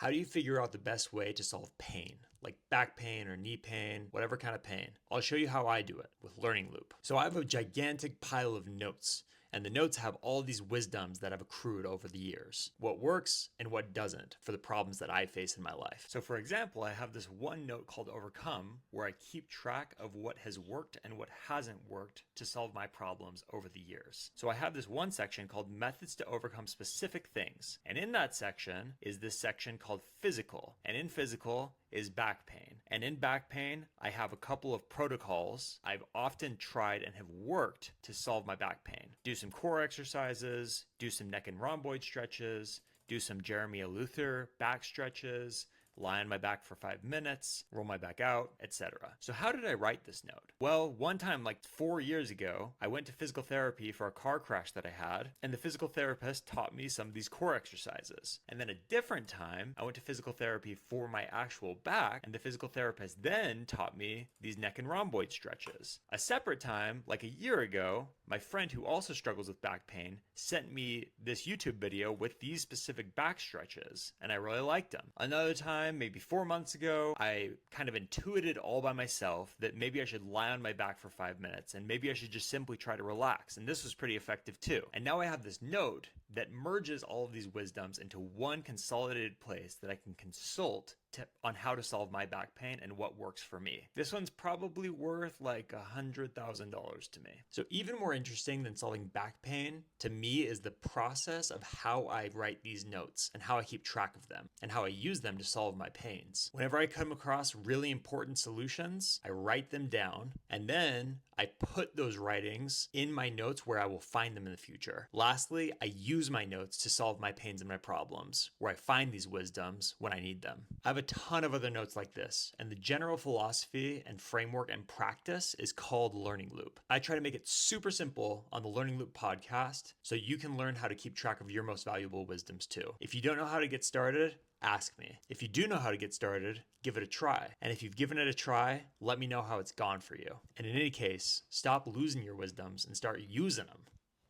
How do you figure out the best way to solve pain? Like back pain or knee pain, whatever kind of pain. I'll show you how I do it with Learning Loop. So I have a gigantic pile of notes, and the notes have all these wisdoms that have accrued over the years. What works and what doesn't for the problems that I face in my life. So for example, I have this one note called Overcome, where I keep track of what has worked and what hasn't worked to solve my problems over the years. So I have this one section called Methods to Overcome Specific Things. And in that section is this section called Physical. And in Physical is back pain. And in back pain, I have a couple of protocols I've often tried and have worked to solve my back pain. Do some core exercises, do some neck and rhomboid stretches, do some Jeremy Luther back stretches, lie on my back for 5 minutes, roll my back out, etc. So how did I write this note? Well, one time like 4 years ago, I went to physical therapy for a car crash that I had, and the physical therapist taught me some of these core exercises. And then a different time, I went to physical therapy for my actual back, and the physical therapist then taught me these neck and rhomboid stretches. A separate time, like a year ago, my friend who also struggles with back pain sent me this YouTube video with these specific back stretches, and I really liked them. Another time, maybe 4 months ago, I kind of intuited all by myself that maybe I should lie on my back for 5 minutes and maybe I should just simply try to relax. And this was pretty effective too. And now I have this note that merges all of these wisdoms into one consolidated place that I can consult on how to solve my back pain and what works for me. This one's probably worth like $100,000 to me. So even more interesting than solving back pain to me is the process of how I write these notes and how I keep track of them and how I use them to solve my pains. Whenever I come across really important solutions, I write them down and then I put those writings in my notes where I will find them in the future. Lastly, I use my notes to solve my pains and my problems, where I find these wisdoms when I need them. I have a ton of other notes like this, and the general philosophy and framework and practice is called Learning Loop. I try to make it super simple on the Learning Loop podcast so you can learn how to keep track of your most valuable wisdoms too. If you don't know how to get started, ask me. If you do know how to get started, give it a try. And if you've given it a try, let me know how it's gone for you. And in any case, stop losing your wisdoms and start using them.